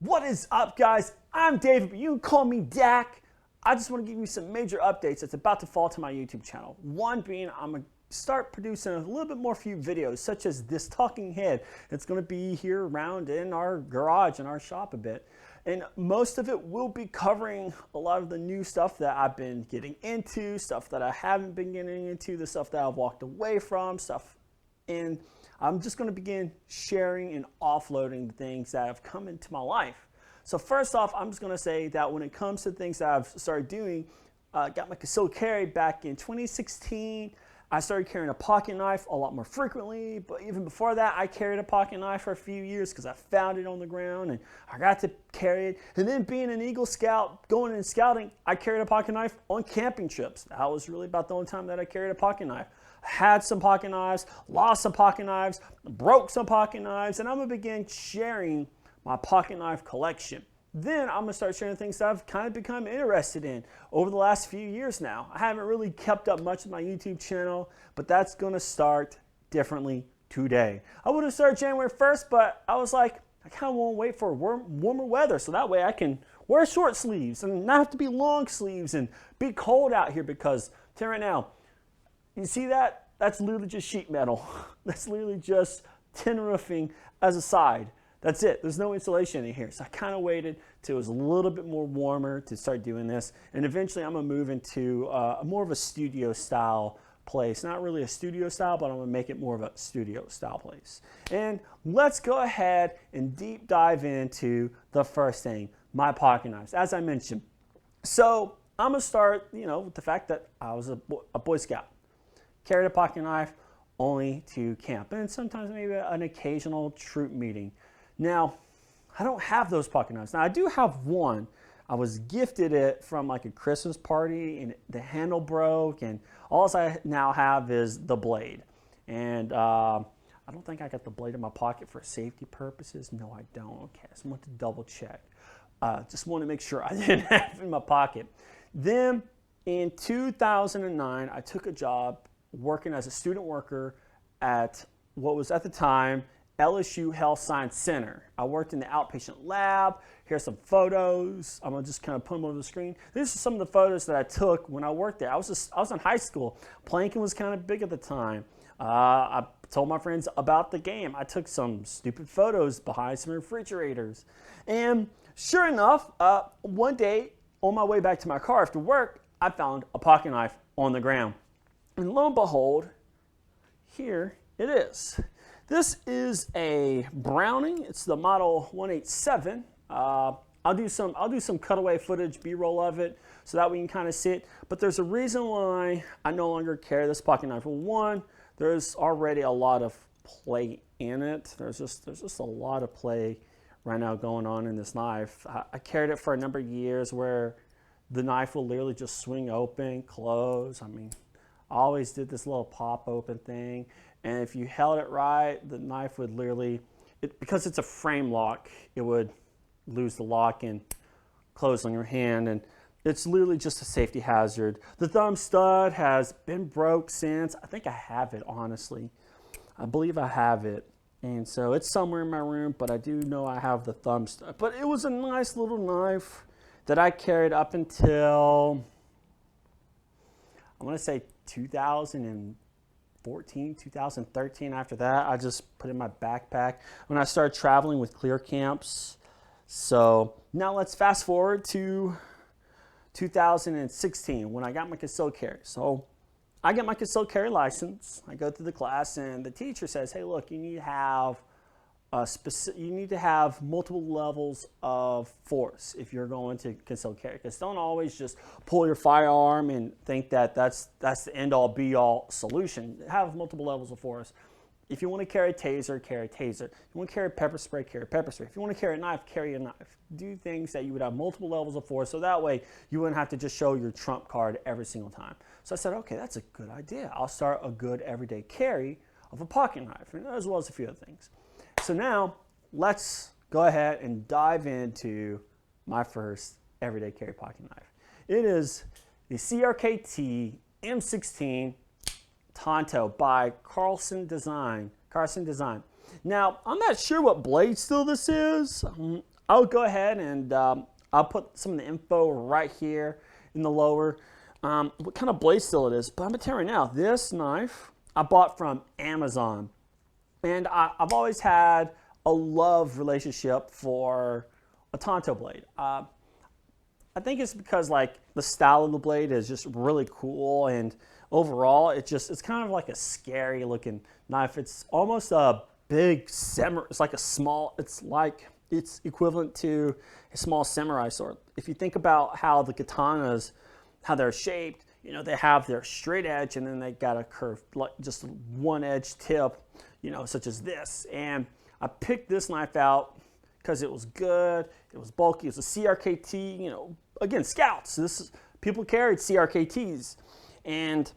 What is up, guys? I'm David, but you can call me Dak. I just want to give you some major updates that's about to fall to my YouTube channel. One being, I'm going to start producing a little bit more few videos, such as this talking head. It's going to be here around in our garage, in our shop a bit. And most of it will be covering a lot of the new stuff that I've been getting into, stuff that I haven't been getting into, the stuff that I've walked away from, stuff. And I'm just going to begin sharing and offloading things that have come into my life. So first off, I'm just going to say that when it comes to things that I've started doing, got my concealed carry back in 2016. I started carrying a pocket knife a lot more frequently, but even before that, I carried a pocket knife for a few years because I found it on the ground and I got to carry it. And then being an Eagle Scout, going and scouting, I carried a pocket knife on camping trips. That was really about the only time that I carried a pocket knife. I had some pocket knives, lost some pocket knives, broke some pocket knives, and I'm gonna begin sharing my pocket knife collection. Then I'm gonna start sharing things that I've kind of become interested in over the last few years now. I haven't really kept up much with my YouTube channel, but that's gonna start differently today. I would have started January 1st, but I was like, I kind of want to wait for warmer weather so that way I can wear short sleeves and not have to be long sleeves and be cold out here because, tell you right now, you see that? That's literally just sheet metal. That's literally just tin roofing as a side. That's it. There's no insulation in here. So I kind of waited till it was a little bit more warmer to start doing this. And eventually I'm going to move into more of a studio style place. Not really a studio style, but I'm going to make it more of a studio style place. And let's go ahead and deep dive into the first thing, my pocket knives, as I mentioned. So I'm going to start, with the fact that I was a Boy Scout. Carried a pocket knife only to camp and sometimes maybe an occasional troop meeting. Now, I don't have those pocket knives. Now, I do have one. I was gifted it from like a Christmas party and the handle broke and all I now have is the blade. And I don't think I got the blade in my pocket for safety purposes. No, I don't. Okay, so I want to double check. Just want to make sure I didn't have it in my pocket. Then in 2009, I took a job working as a student worker at what was at the time LSU Health Science Center. I worked in the outpatient lab. Here's some photos. I'm gonna just kind of put them over the screen. These are some of the photos that I took when I worked there. I was in high school. Planking was kind of big at the time. I told my friends about the game. I took some stupid photos behind some refrigerators. And sure enough, one day on my way back to my car after work, I found a pocket knife on the ground. And lo and behold, here it is. This is a Browning. It's the model 187. I'll do some cutaway footage, B-roll of it, so that we can kind of see it. But there's a reason why I no longer carry this pocket knife. Well, one, there's already a lot of play in it. There's just a lot of play right now going on in this knife. I carried it for a number of years where the knife will literally just swing open, close. I mean, I always did this little pop open thing. And if you held it right, the knife would literally, because it's a frame lock, it would lose the lock and close on your hand. And it's literally just a safety hazard. The thumb stud has been broke since, I think I have it, honestly. I believe I have it. And so it's somewhere in my room, but I do know I have the thumb stud. But it was a nice little knife that I carried up until, I want to say 2014, 2013. After that, I just put it in my backpack when I started traveling with clear camps. So now let's fast forward to 2016 when I got my concealed carry. So I get my concealed carry license. I go through the class and the teacher says, hey, look, you need to have multiple levels of force if you're going to concealed carry. Because don't always just pull your firearm and think that that's the end-all, be-all solution. Have multiple levels of force. If you want to carry a taser, carry a taser. If you want to carry pepper spray, carry pepper spray. If you want to carry a knife, carry a knife. Do things that you would have multiple levels of force, so that way you wouldn't have to just show your trump card every single time. So I said, okay, that's a good idea. I'll start a good everyday carry of a pocket knife, as well as a few other things. So now, let's go ahead and dive into my first everyday carry pocket knife. It is the CRKT M16 Tanto by Carson Design. Now, I'm not sure what blade steel this is. I'll go ahead and I'll put some of the info right here in the lower, what kind of blade steel it is. But I'm going to tell you right now, this knife I bought from Amazon. And I've always had a love relationship for a Tanto blade. I think it's because like the style of the blade is just really cool, and overall it's kind of like a scary looking knife. It's almost a big samurai. It's like a small. It's equivalent to a small samurai sword. If you think about how the katanas, how they're shaped, you know, they have their straight edge and then they got a curved, like just one edge tip, you know, such as this. And I picked this knife out because it was good, it was bulky, it was a CRKT, you know, again, scouts. People carried CRKTs, and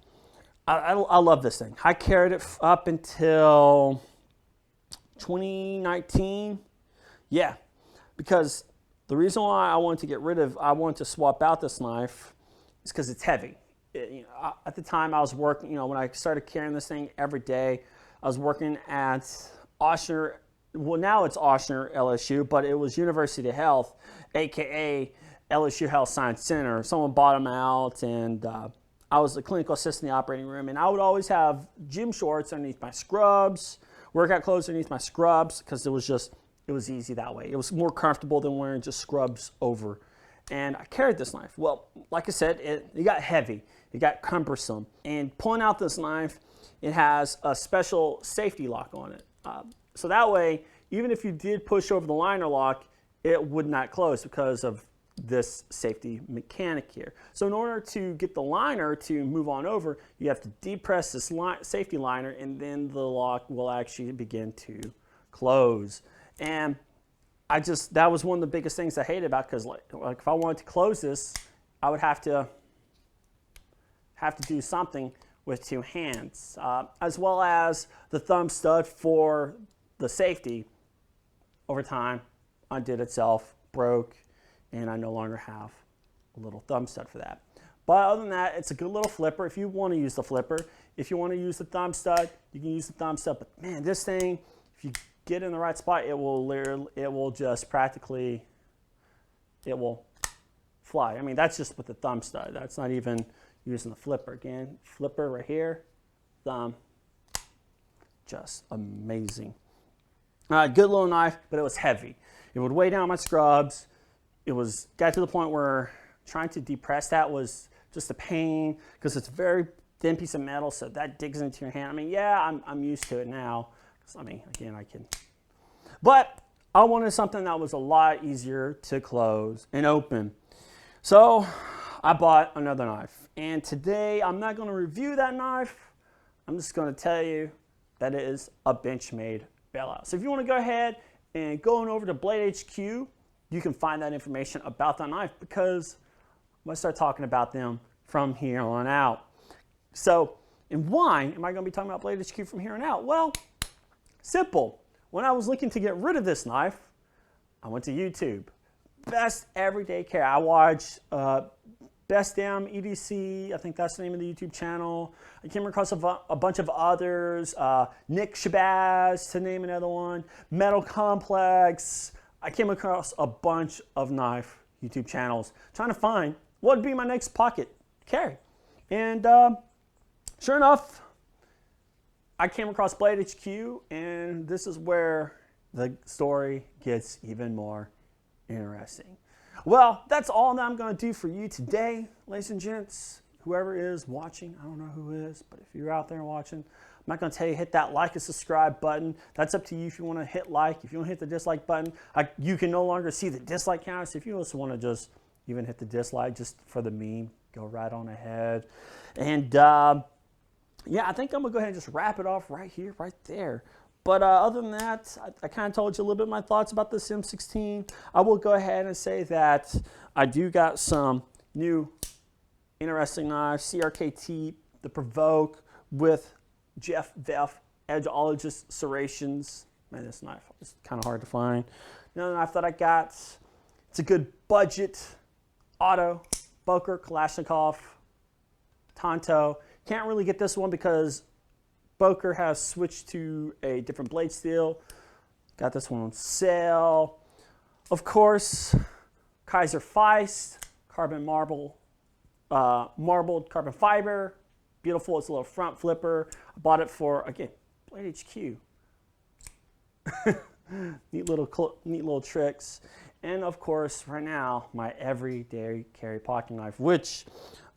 I love this thing. I carried it up until 2019. Yeah, because the reason why I wanted to swap out this knife is because it's heavy. At the time I was working, you know, when I started carrying this thing every day, I was working at Ochsner. Well, now it's Ochsner LSU, but it was University of Health, aka LSU Health Science Center. Someone bought them out, and I was the clinical assistant in the operating room, and I would always have gym shorts underneath my scrubs, workout clothes underneath my scrubs, because it was easy that way. It was more comfortable than wearing just scrubs over. And I carried this knife. Well, like I said, it got heavy, it got cumbersome, and pulling out this knife, it has a special safety lock on it. So that way, even if you did push over the liner lock, it would not close because of this safety mechanic here. So in order to get the liner to move on over, you have to depress this safety liner, and then the lock will actually begin to close. And that was one of the biggest things I hated about, because like if I wanted to close this, I would have to do something with two hands, as well as the thumb stud for the safety. Over time, undid itself, broke, and I no longer have a little thumb stud for that. But other than that, it's a good little flipper if you want to use the flipper. If you want to use the thumb stud, you can use the thumb stud. But man, this thing, if you get in the right spot, it will just practically, it will fly. I mean, that's just with the thumb stud. That's not even using the flipper. Again, flipper right here, thumb, just amazing. Good little knife, but it was heavy. It would weigh down my scrubs. Got to the point where trying to depress that was just a pain, because it's a very thin piece of metal, so that digs into your hand. I mean, yeah, I'm used to it now. I mean, again, I can. But I wanted something that was a lot easier to close and open. So I bought another knife. And today, I'm not going to review that knife. I'm just going to tell you that it is a Benchmade bailout. So if you want to go ahead and go on over to Blade HQ, you can find that information about that knife, because I'm going to start talking about them from here on out. So, and why am I going to be talking about Blade HQ from here on out? Well, simple. When I was looking to get rid of this knife, I went to YouTube. Best everyday care. I watched Best Damn EDC, I think that's the name of the YouTube channel. I came across a bunch of others, Nick Shabazz, to name another one, Metal Complex. I came across a bunch of knife YouTube channels trying to find what would be my next pocket carry. And sure enough, I came across Blade HQ, and this is where the story gets even more interesting. Well, that's all that I'm going to do for you today, ladies and gents. Whoever is watching, I don't know who is, but if you're out there watching, I'm not going to tell you hit that like and subscribe button. That's up to you if you want to hit like. If you want to hit the dislike button, you can no longer see the dislike count. So if you also want to just even hit the dislike just for the meme, go right on ahead. And yeah, I think I'm going to go ahead and just wrap it off right here, right there. But other than that, I kind of told you a little bit of my thoughts about the M16. I will go ahead and say that I do got some new interesting knives. CRKT, the Provoke with Jeff Veff Edgeologist serrations. Man, this knife is kind of hard to find. Another knife that I got, it's a good budget auto, Boker, Kalashnikov, Tanto. Can't really get this one because Boker has switched to a different blade steel. Got this one on sale. Of course, Kaiser Feist, carbon marble, marbled carbon fiber. Beautiful. It's a little front flipper. I bought it for, again, Blade HQ. neat little tricks. And of course, right now, my everyday carry pocket knife, which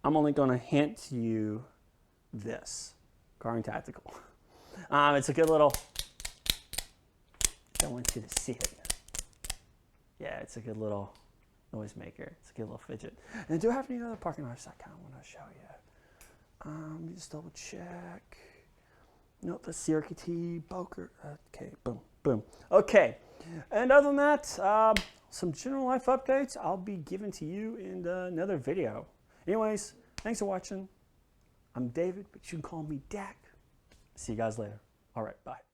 I'm only going to hint to you this. Garden Tactical. It's a good little, I want you to see it. Yeah, it's a good little noise maker. It's a good little fidget. And do I have any other pocket knives I kind of want to show you? Let me just double check. Nope, the CRKT Boker. Okay, boom, boom. Okay, and other than that, some general life updates I'll be giving to you in another video. Anyways, thanks for watching. I'm David, but you can call me Dak. See you guys later. All right, bye.